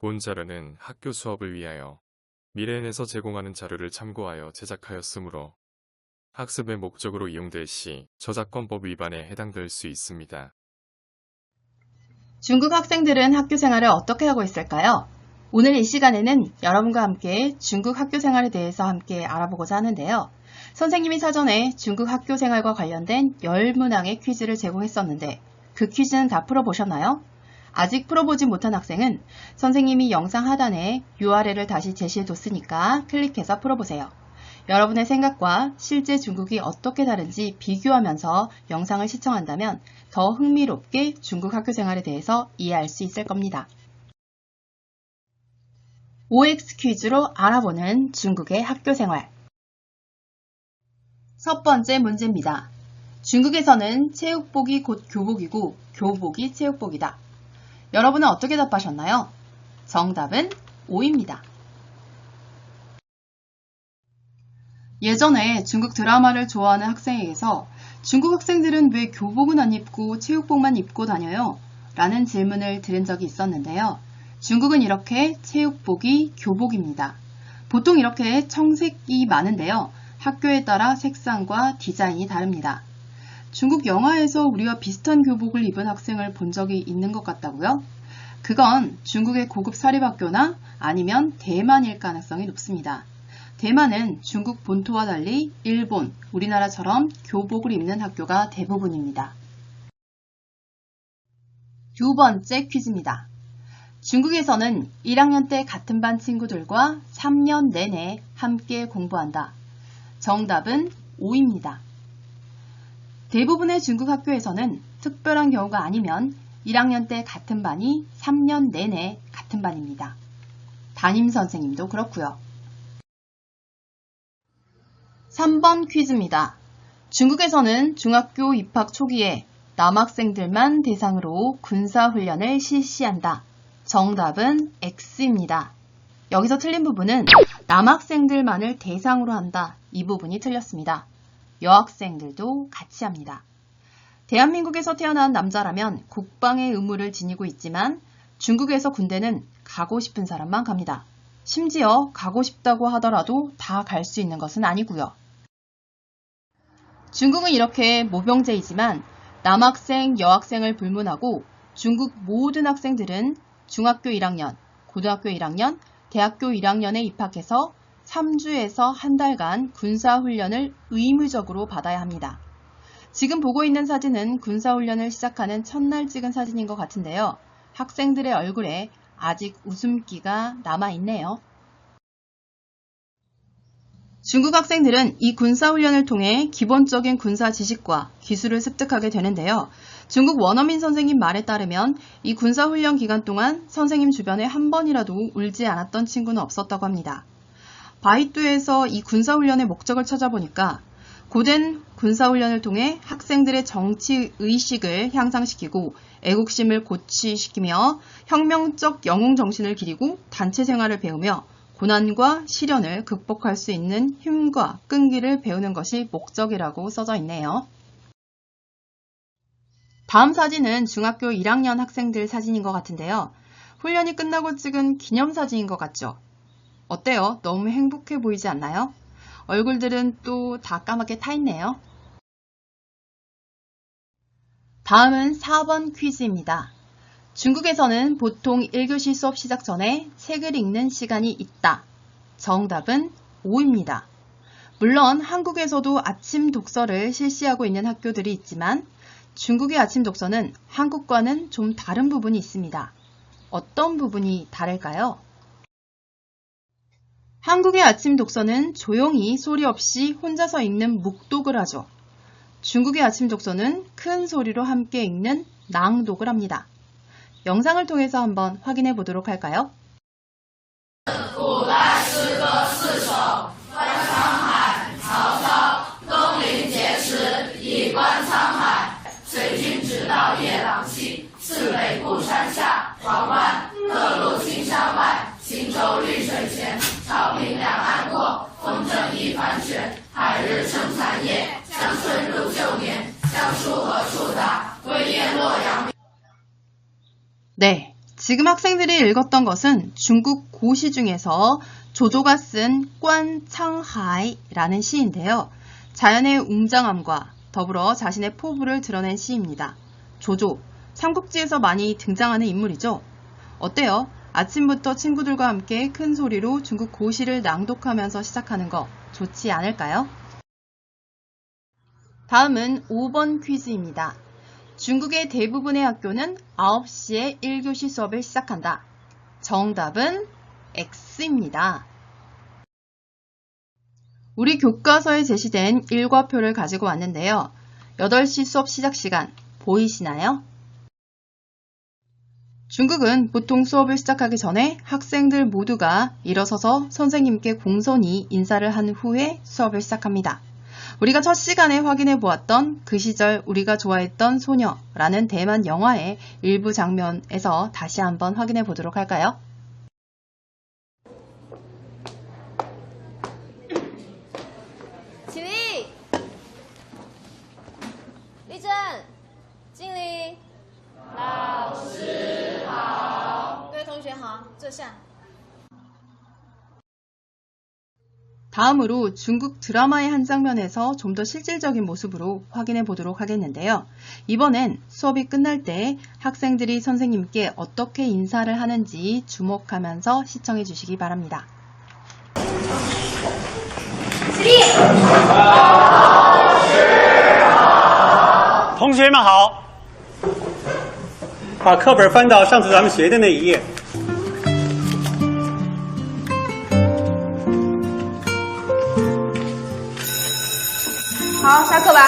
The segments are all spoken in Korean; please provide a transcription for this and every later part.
본 자료는 학교 수업을 위하여 미래엔에서 제공하는 자료를 참고하여 제작하였으므로 학습의 목적으로 이용될 시 저작권법 위반에 해당될 수 있습니다. 중국 학생들은 학교 생활을 어떻게 하고 있을까요? 오늘 이 시간에는 여러분과 함께 중국 학교 생활에 대해서 함께 알아보고자 하는데요. 선생님이 사전에 중국 학교 생활과 관련된 10문항의 퀴즈를 제공했었는데 그 퀴즈는 다 풀어보셨나요? 아직 풀어보지 못한 학생은 선생님이 영상 하단에 URL을 다시 제시해뒀으니까 클릭해서 풀어보세요. 여러분의 생각과 실제 중국이 어떻게 다른지 비교하면서 영상을 시청한다면 더 흥미롭게 중국 학교 생활에 대해서 이해할 수 있을 겁니다. OX 퀴즈로 알아보는 중국의 학교 생활. 첫 번째 문제입니다. 중국에서는 체육복이 곧 교복이고 교복이 체육복이다. 여러분은 어떻게 답하셨나요? 정답은 O입니다. 예전에 중국 드라마를 좋아하는 학생에게서 중국 학생들은 왜 교복은 안 입고 체육복만 입고 다녀요? 라는 질문을 들은 적이 있었는데요. 중국은 이렇게 체육복이 교복입니다. 보통 이렇게 청색이 많은데요. 학교에 따라 색상과 디자인이 다릅니다. 중국 영화에서 우리와 비슷한 교복을 입은 학생을 본 적이 있는 것 같다고요? 그건 중국의 고급 사립학교나 아니면 대만일 가능성이 높습니다. 대만은 중국 본토와 달리 일본, 우리나라처럼 교복을 입는 학교가 대부분입니다. 두 번째 퀴즈입니다. 중국에서는 1학년 때 같은 반 친구들과 3년 내내 함께 공부한다. 정답은 O입니다. 대부분의 중국 학교에서는 특별한 경우가 아니면 1학년 때 같은 반이 3년 내내 같은 반입니다. 담임선생님도 그렇고요. 3번 퀴즈입니다. 중국에서는 중학교 입학 초기에 남학생들만 대상으로 군사훈련을 실시한다. 정답은 X입니다. 여기서 틀린 부분은 남학생들만을 대상으로 한다. 이 부분이 틀렸습니다. 여학생들도 같이 합니다. 대한민국에서 태어난 남자라면 국방의 의무를 지니고 있지만 중국에서 군대는 가고 싶은 사람만 갑니다. 심지어 가고 싶다고 하더라도 다 갈 수 있는 것은 아니고요. 중국은 이렇게 모병제이지만 남학생, 여학생을 불문하고 중국 모든 학생들은 중학교 1학년, 고등학교 1학년, 대학교 1학년에 입학해서 3주에서 한 달간 군사훈련을 의무적으로 받아야 합니다. 지금 보고 있는 사진은 군사훈련을 시작하는 첫날 찍은 사진인 것 같은데요. 학생들의 얼굴에 아직 웃음기가 남아있네요. 중국 학생들은 이 군사훈련을 통해 기본적인 군사 지식과 기술을 습득하게 되는데요. 중국 원어민 선생님 말에 따르면 이 군사훈련 기간 동안 선생님 주변에 한 번이라도 울지 않았던 친구는 없었다고 합니다. 바이두에서 이 군사훈련의 목적을 찾아보니까 고된 군사훈련을 통해 학생들의 정치의식을 향상시키고 애국심을 고취시키며 혁명적 영웅정신을 기리고 단체 생활을 배우며 고난과 시련을 극복할 수 있는 힘과 끈기를 배우는 것이 목적이라고 써져 있네요. 다음 사진은 중학교 1학년 학생들 사진인 것 같은데요. 훈련이 끝나고 찍은 기념사진인 것 같죠? 어때요? 너무 행복해 보이지 않나요? 얼굴들은 또 다 까맣게 타 있네요. 다음은 4번 퀴즈입니다. 중국에서는 보통 1교시 수업 시작 전에 책을 읽는 시간이 있다. 정답은 O입니다. 물론 한국에서도 아침 독서를 실시하고 있는 학교들이 있지만 중국의 아침 독서는 한국과는 좀 다른 부분이 있습니다. 어떤 부분이 다를까요? 한국의 아침 독서는 조용히 소리 없이 혼자서 읽는 묵독을 하죠. 중국의 아침 독서는 큰 소리로 함께 읽는 낭독을 합니다. 영상을 통해서 한번 확인해 보도록 할까요? 네, 지금 학생들이 읽었던 것은 중국 고시 중에서 조조가 쓴 관창하이라는 시인데요. 자연의 웅장함과 더불어 자신의 포부를 드러낸 시입니다. 조조, 삼국지에서 많이 등장하는 인물이죠. 어때요? 아침부터 친구들과 함께 큰 소리로 중국 고시를 낭독하면서 시작하는 거 좋지 않을까요? 다음은 5번 퀴즈입니다. 중국의 대부분의 학교는 9시에 1교시 수업을 시작한다. 정답은 X입니다. 우리 교과서에 제시된 일과표를 가지고 왔는데요. 8시 수업 시작 시간 보이시나요? 중국은 보통 수업을 시작하기 전에 학생들 모두가 일어서서 선생님께 공손히 인사를 한 후에 수업을 시작합니다. 우리가 첫 시간에 확인해 보았던 그 시절 우리가 좋아했던 소녀라는 대만 영화의 일부 장면에서 다시 한번 확인해 보도록 할까요?起立，立正，敬礼。老师好，各位同学好，坐下。 다음으로 중국 드라마의 한 장면에서 좀 더 실질적인 모습으로 확인해 보도록 하겠는데요. 이번엔 수업이 끝날 때 학생들이 선생님께 어떻게 인사를 하는지 주목하면서 시청해 주시기 바랍니다. 同学们好，把课本翻到上次咱们学的那一页。好，下课吧。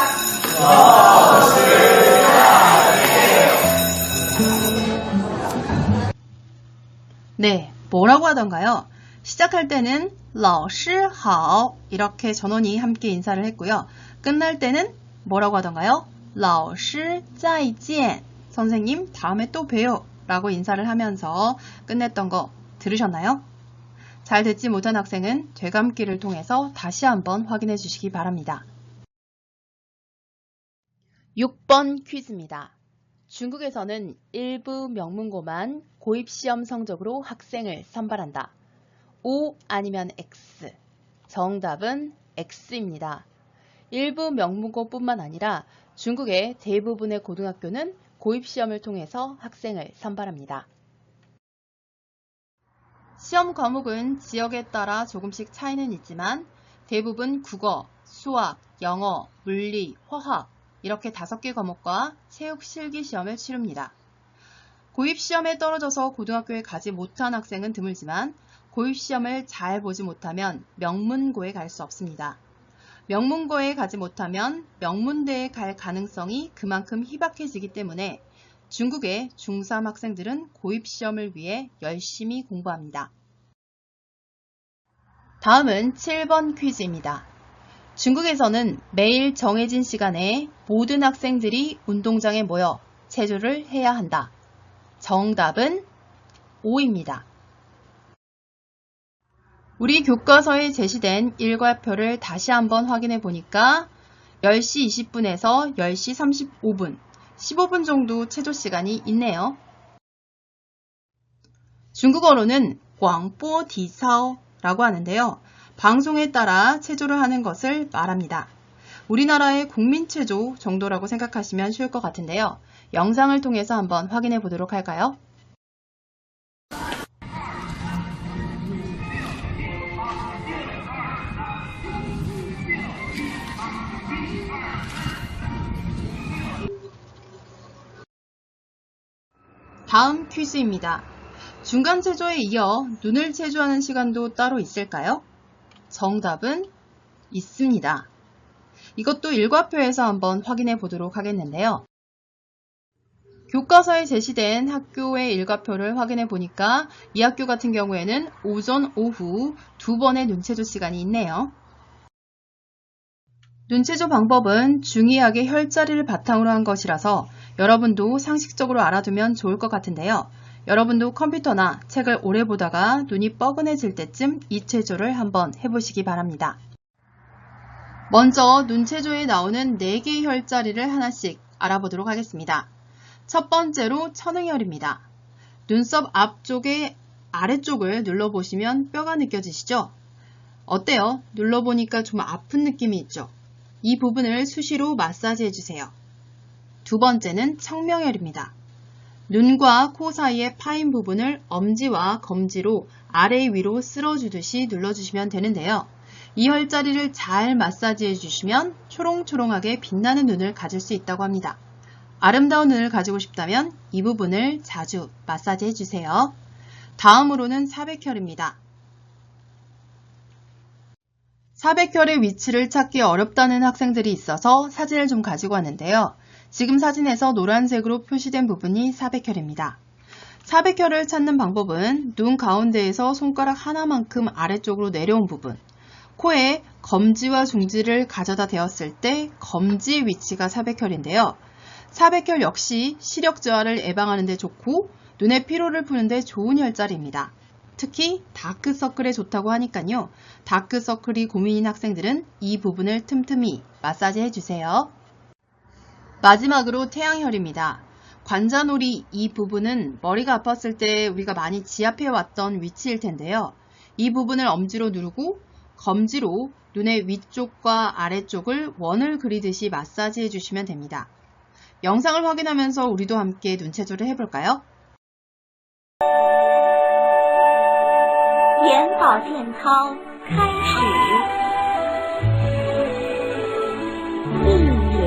네, 뭐라고 하던가요? 시작할 때는 老师好 이렇게 전원이 함께 인사를 했고요. 끝날 때는 뭐라고 하던가요? 老师再见 선생님 다음에 또 봬요 라고 인사를 하면서 끝냈던 거 들으셨나요? 잘 듣지 못한 학생은 되감기를 통해서 다시 한번 확인해 주시기 바랍니다. 6번 퀴즈입니다. 중국에서는 일부 명문고만 고입시험 성적으로 학생을 선발한다. O 아니면 X. 정답은 X입니다. 일부 명문고뿐만 아니라 중국의 대부분의 고등학교는 고입시험을 통해서 학생을 선발합니다. 시험 과목은 지역에 따라 조금씩 차이는 있지만 대부분 국어, 수학, 영어, 물리, 화학 이렇게 5개 과목과 체육 실기 시험을 치릅니다. 고입시험에 떨어져서 고등학교에 가지 못한 학생은 드물지만 고입시험을 잘 보지 못하면 명문고에 갈 수 없습니다. 명문고에 가지 못하면 명문대에 갈 가능성이 그만큼 희박해지기 때문에 중국의 중3 학생들은 고입시험을 위해 열심히 공부합니다. 다음은 7번 퀴즈입니다. 중국에서는 매일 정해진 시간에 모든 학생들이 운동장에 모여 체조를 해야 한다. 정답은 O입니다. 우리 교과서에 제시된 일과표를 다시 한번 확인해 보니까 10시 20분에서 10시 35분, 15분 정도 체조 시간이 있네요. 중국어로는 광보디사오라고 하는데요. 방송에 따라 체조를 하는 것을 말합니다. 우리나라의 국민체조 정도라고 생각하시면 쉬울 것 같은데요. 영상을 통해서 한번 확인해 보도록 할까요? 다음 퀴즈입니다. 중간 체조에 이어 눈을 체조하는 시간도 따로 있을까요? 정답은 있습니다. 이것도 일과표에서 한번 확인해 보도록 하겠는데요. 교과서에 제시된 학교의 일과표를 확인해 보니까 이 학교 같은 경우에는 오전, 오후 2번의 눈체조 시간이 있네요. 눈체조 방법은 중의학의 혈자리를 바탕으로 한 것이라서 여러분도 상식적으로 알아두면 좋을 것 같은데요. 여러분도 컴퓨터나 책을 오래 보다가 눈이 뻐근해질 때쯤 이 체조를 한번 해보시기 바랍니다. 먼저 눈체조에 나오는 4개의 혈자리를 하나씩 알아보도록 하겠습니다. 첫 번째로 천응혈입니다. 눈썹 앞쪽의 아래쪽을 눌러보시면 뼈가 느껴지시죠? 어때요? 눌러보니까 좀 아픈 느낌이 있죠? 이 부분을 수시로 마사지 해주세요. 두 번째는 청명혈입니다. 눈과 코 사이의 파인 부분을 엄지와 검지로 아래 위로 쓸어주듯이 눌러주시면 되는데요. 이 혈자리를 잘 마사지 해주시면 초롱초롱하게 빛나는 눈을 가질 수 있다고 합니다. 아름다운 눈을 가지고 싶다면 이 부분을 자주 마사지 해주세요. 다음으로는 사백혈입니다. 사백혈의 위치를 찾기 어렵다는 학생들이 있어서 사진을 좀 가지고 왔는데요. 지금 사진에서 노란색으로 표시된 부분이 사백혈입니다. 사백혈을 찾는 방법은 눈 가운데에서 손가락 하나만큼 아래쪽으로 내려온 부분, 코에 검지와 중지를 가져다 대었을 때 검지 위치가 사백혈인데요. 사백혈 역시 시력 저하를 예방하는 데 좋고 눈의 피로를 푸는 데 좋은 혈자리입니다. 특히 다크서클에 좋다고 하니까요. 다크서클이 고민인 학생들은 이 부분을 틈틈이 마사지 해주세요. 마지막으로 태양혈입니다. 관자놀이 이 부분은 머리가 아팠을 때 우리가 많이 지압해 왔던 위치일 텐데요. 이 부분을 엄지로 누르고 검지로 눈의 위쪽과 아래쪽을 원을 그리듯이 마사지 해주시면 됩니다. 영상을 확인하면서 우리도 함께 눈체조를 해볼까요? 眼保健操开始。闭眼，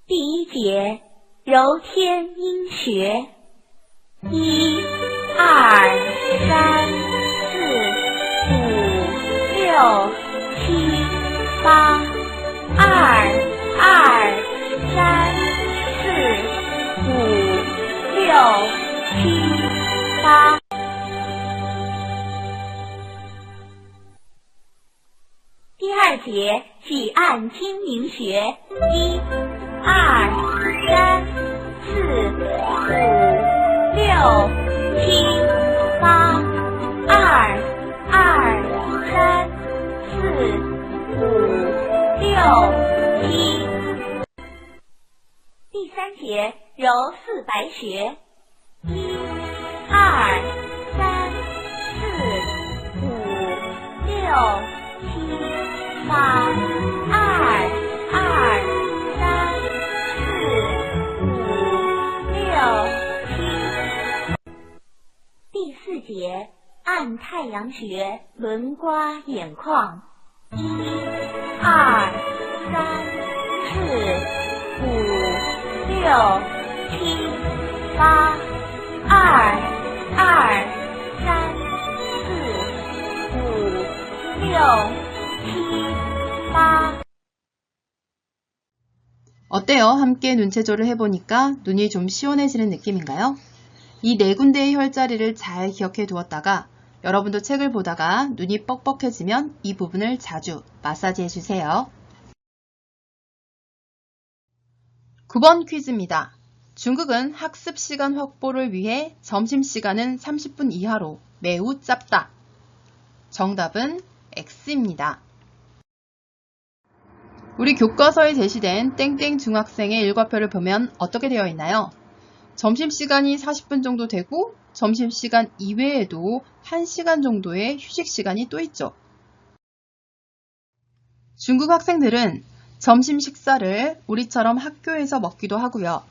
第一节揉天阴穴，一、二、三、四、五、六、七、八。2、2、3、4、5、6、7、8。第二节挤按睛明穴，1、2、3、4、5、6、7、8。2、2、3、4、5。6、7。第三节揉四白穴，1、2、3、4、5、6、7、8。2、2、3、4、5、6、7。第四节按太阳穴轮刮眼眶，1、2、3、4、5、6、7、8。2、2、3、4、5、6、7、8。 어때요? 함께 눈체조를 해보니까 눈이 좀 시원해지는 느낌인가요? 이 네 군데의 혈자리를 잘 기억해 두었다가 여러분도 책을 보다가 눈이 뻑뻑해지면 이 부분을 자주 마사지 해주세요. 9번 퀴즈입니다. 중국은 학습 시간 확보를 위해 점심시간은 30분 이하로 매우 짧다. 정답은 X입니다. 우리 교과서에 제시된 땡땡 중학생의 일과표를 보면 어떻게 되어 있나요? 점심시간이 40분 정도 되고 점심시간 이외에도 1시간 정도의 휴식시간이 또 있죠. 중국 학생들은 점심 식사를 우리처럼 학교에서 먹기도 하고요.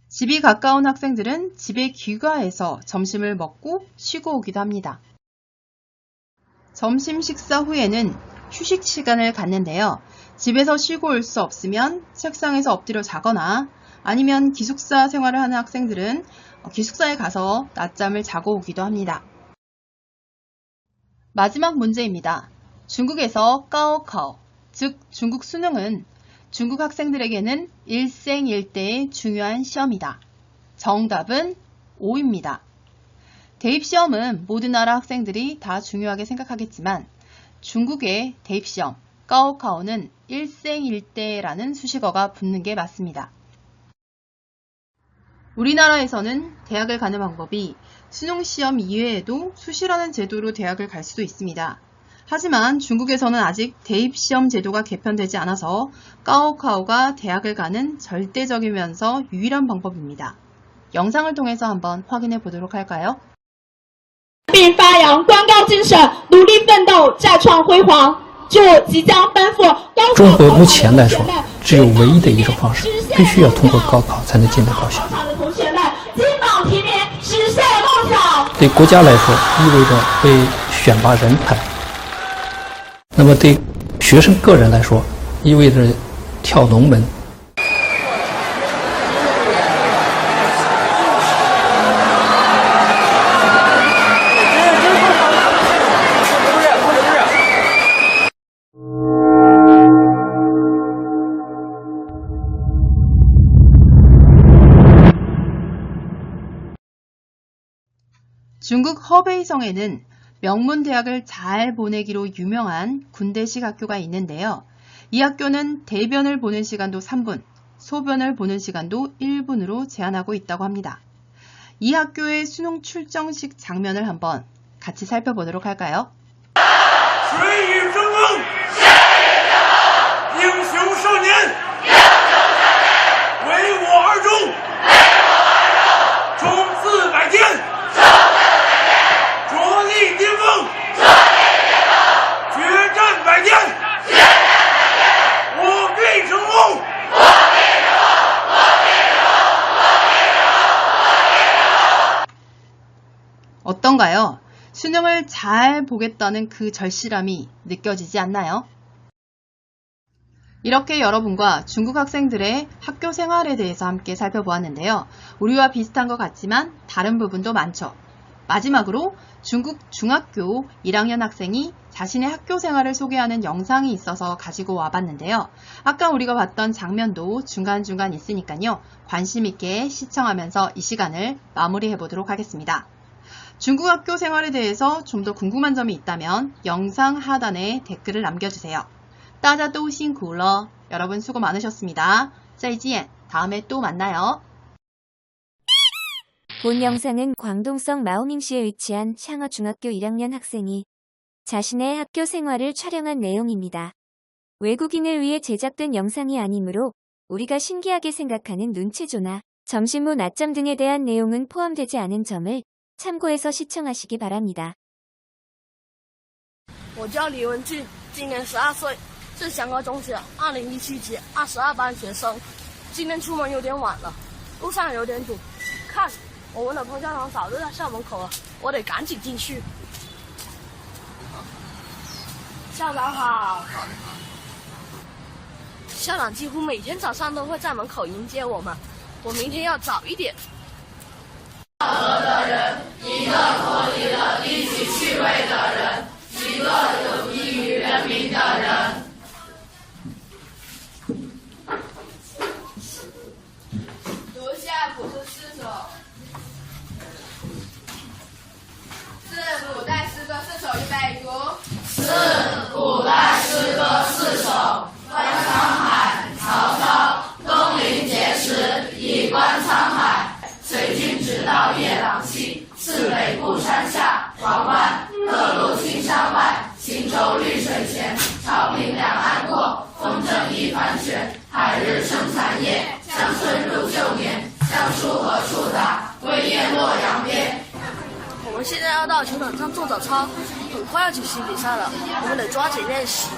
집이 가까운 학생들은 집에 귀가해서 점심을 먹고 쉬고 오기도 합니다. 점심 식사 후에는 휴식 시간을 갖는데요. 집에서 쉬고 올 수 없으면 책상에서 엎드려 자거나 아니면 기숙사 생활을 하는 학생들은 기숙사에 가서 낮잠을 자고 오기도 합니다. 마지막 문제입니다. 중국에서 까오카오, 즉 중국 수능은 중국 학생들에게는 일생일대의 중요한 시험이다. 정답은 O입니다. 대입시험은 모든 나라 학생들이 다 중요하게 생각하겠지만 중국의 대입시험 까오카오는 일생일대라는 수식어가 붙는 게 맞습니다. 우리나라에서는 대학을 가는 방법이 수능시험 이외에도 수시라는 제도로 대학을 갈 수도 있습니다. 하지만 중국에서는 아직 대입시험 제도가 개편되지 않아서 까오카오가 대학을 가는 절대적이면서 유일한 방법입니다. 영상을 통해서 한번 확인해 보도록 할까요? 并发扬光高精神，努力奋斗，再创辉煌。就即将奔赴高考中国目前来说，只有唯一的一种方式，必须要通过高考才能进到高校。的同学们，金榜题名，实现梦想。对国家来说，意味着被选拔人才；那么对学生个人来说，意味着跳龙门。중국 허베이성에는 명문대학을 잘 보내기로 유명한 군대식 학교가 있는데요. 이 학교는 대변을 보는 시간도 3분, 소변을 보는 시간도 1분으로 제한하고 있다고 합니다. 이 학교의 수능 출정식 장면을 한번 같이 살펴보도록 할까요? 水与争锋，英雄少年，为我而终，冲刺百天，着力巅峰，决战百天，我必成功。 어떤가요? 수능을 잘 보겠다는 그 절실함이 느껴지지 않나요? 이렇게 여러분과 중국 학생들의 학교 생활에 대해서 함께 살펴보았는데요. 우리와 비슷한 것 같지만 다른 부분도 많죠. 마지막으로 중국 중학교 1학년 학생이 자신의 학교 생활을 소개하는 영상이 있어서 가지고 와봤는데요. 아까 우리가 봤던 장면도 중간중간 있으니까요. 관심 있게 시청하면서 이 시간을 마무리해 보도록 하겠습니다. 중국 학교 생활에 대해서 좀 더 궁금한 점이 있다면 영상 하단에 댓글을 남겨주세요. 大家都辛苦了. 여러분 수고 많으셨습니다. 再见. 다음에 또 만나요. 본 영상은 광동성 마오밍시에 위치한 샹어 중학교 1학년 학생이 자신의 학교 생활을 촬영한 내용입니다. 외국인을 위해 제작된 영상이 아니므로 우리가 신기하게 생각하는 눈치조나 점심 후 낮잠 등에 대한 내용은 포함되지 않은 점을 참고해서 시청하시기 바랍니다. 我叫李文俊，今年12岁，是祥和中学2017级22班学生。今天出门有点晚了，路上有点堵。看，我们的彭校长早就在校门口了，我得赶紧进去。校长好。校长几乎每天早上都会在门口迎接我们，我明天要早一点。 道德的人，一个脱离了低级趣味的人，一个有益于人民的人。读下古诗4首，四古代诗歌4首，预备读。四古代诗歌4首，观沧海，曹操。东临碣石，以观沧海。 水军直到夜郎西，次北固山下，黄湾各路青山外，行舟绿水前，潮平两岸过，风正一帆旋，海日生残夜，乡村如旧年，乡书何处打？归雁洛阳边。我们现在要到球场上做早操，很快要举行比赛了，我们得抓紧练习。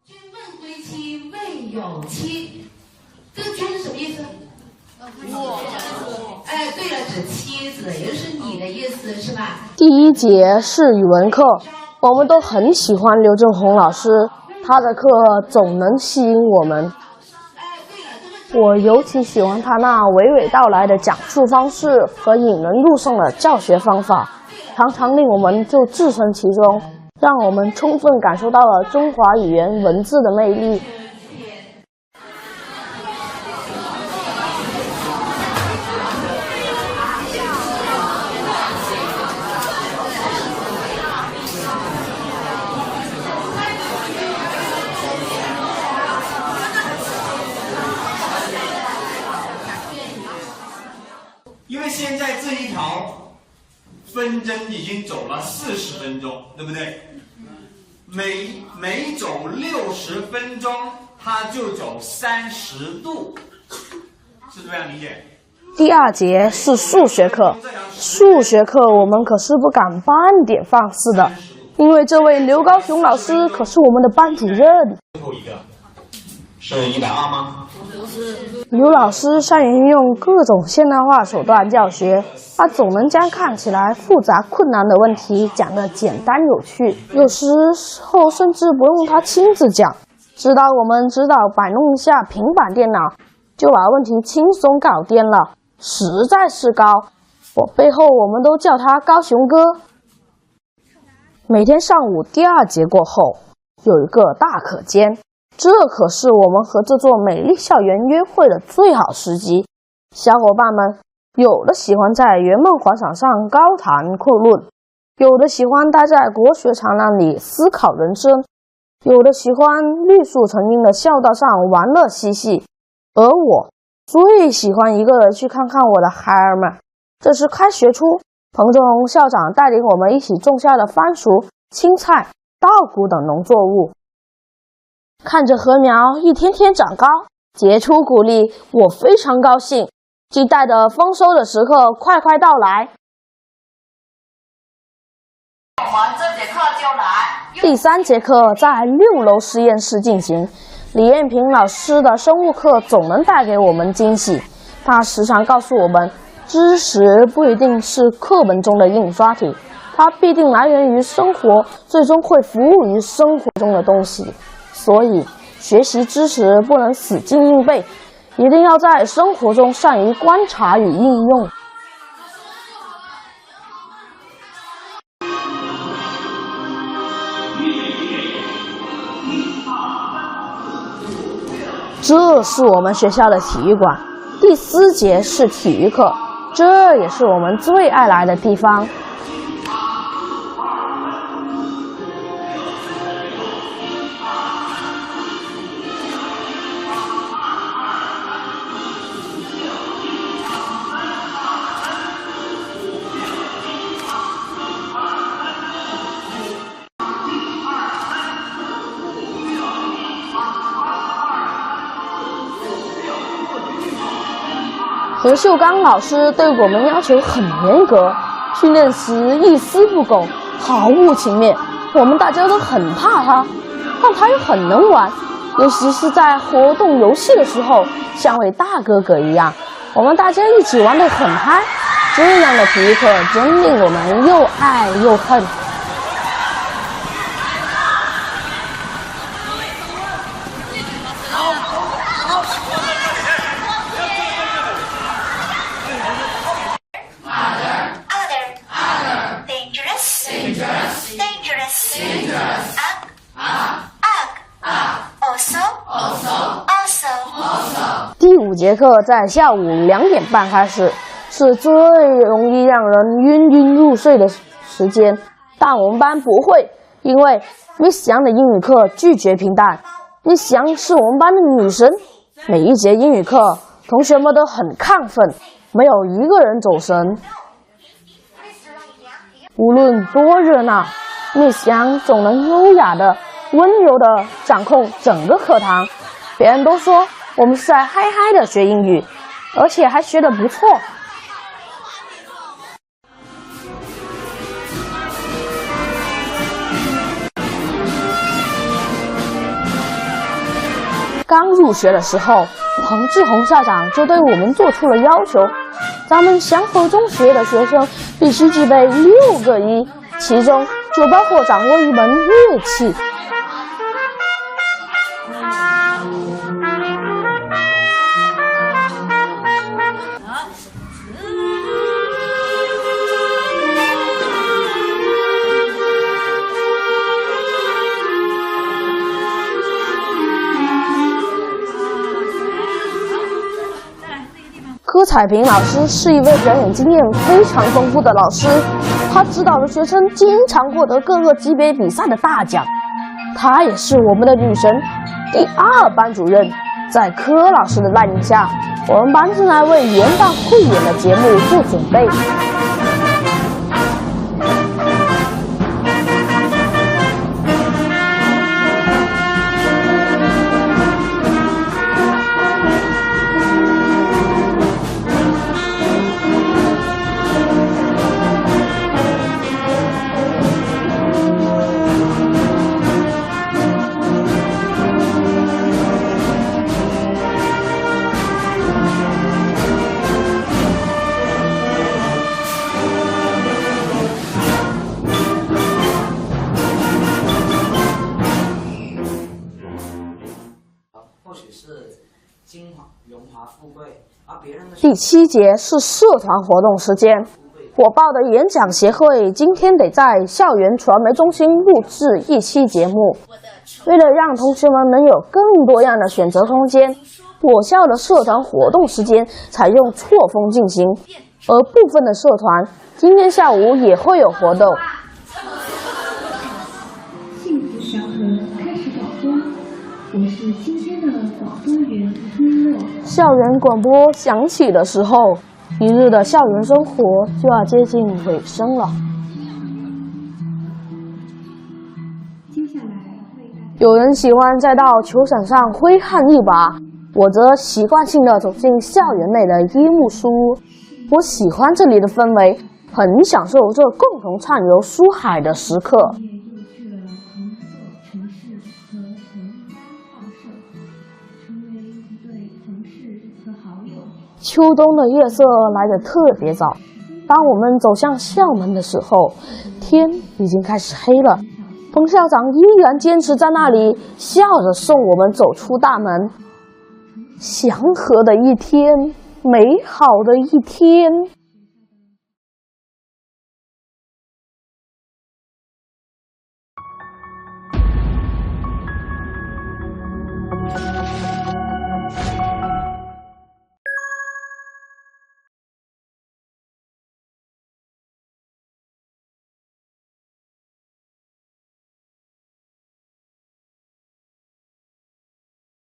君问归期未有期，这个君是什么意思？我。哎，对了，指妻子，也就是你的意思，是吧？第一节是语文课，我们都很喜欢刘正红老师，他的课总能吸引我们。我尤其喜欢他那娓娓道来的讲述方式和引人入胜的教学方法，常常令我们就置身其中，让我们充分感受到了中华语言文字的魅力。因为现在这一条分针已经走了40分钟，对不对？每走60分钟，它就走30度，是这样理解？第2节是数学课，数学课我们可是不敢半点放肆的，因为这位刘高雄老师可是我们的班主任。最后一个是120吗？刘老师善于用各种现代化手段教学，他总能将看起来复杂困难的问题讲得简单有趣，有时候甚至不用他亲自讲，指导我们摆弄一下平板电脑，就把问题轻松搞定了，实在是高。我背后我们都叫他高雄哥。每天上午第2节过后，有一个大课间，这可是我们和这座美丽校园约会的最好时机。小伙伴们有的喜欢在圆梦广场上高谈阔论，有的喜欢待在国学长廊里思考人生，有的喜欢绿树成荫的校道上玩乐嬉戏，而我最喜欢一个人去看看我的孩儿们。这是开学初，彭正荣校长带领我们一起种下的番薯、青菜、稻谷等农作物，看着禾苗一天天长高，结出谷粒，我非常高兴，期待着丰收的时刻快快到来。我们这节课就来。第3节课在6楼实验室进行，李艳萍老师的生物课总能带给我们惊喜。她时常告诉我们，知识不一定是课本中的印刷体，它必定来源于生活，最终会服务于生活中的东西。所以学习知识不能死记硬背，一定要在生活中善于观察与应用。这是我们学校的体育馆，第4节是体育课，这也是我们最爱来的地方。何秀刚老师对我们要求很严格，训练时一丝不苟，毫无情面，我们大家都很怕他，但他又很能玩，尤其是在活动游戏的时候，像位大哥哥一样，我们大家一起玩得很嗨。这样的体育课真令我们又爱又恨。第5节课在下午2点半开始，是最容易让人晕入睡的时间，但我们班不会，因为 Miss 杨的英语课拒绝平淡。Miss 杨是我们班的女神，每一节英语课，同学们都很亢奋，没有一个人走神。无论多热闹，Miss 杨总能优雅的、温柔的掌控整个课堂。别人都说我们是在嗨嗨的学英语，而且还学得不错。刚入学的时候，彭志宏校长就对我们做出了要求，咱们祥和中学的学生必须具备6个1，其中就包括掌握一门乐器。柯彩萍老师是一位表演经验非常丰富的老师，她指导的学生经常获得各个级别比赛的大奖。她也是我们的女神，第2班主任。在柯老师的带领下，我们班正在为元旦汇演的节目做准备。第7节是社团活动时间，我报的演讲协会今天得在校园传媒中心录制一期节目。为了让同学们能有更多样的选择空间，我校的社团活动时间采用错峰进行，而部分的社团今天下午也会有活动。幸福祥和开始广播，我是今天的广播员一诺。校园广播响起的时候，一日的校园生活就要接近尾声了。有人喜欢再到球场上挥汗一把，我则习惯性的走进校园内的椰木书屋。我喜欢这里的氛围，很享受这共同畅游书海的时刻。秋冬的夜色来得特别早，当我们走向校门的时候，天已经开始黑了。彭校长依然坚持在那里，笑着送我们走出大门。祥和的一天，美好的一天。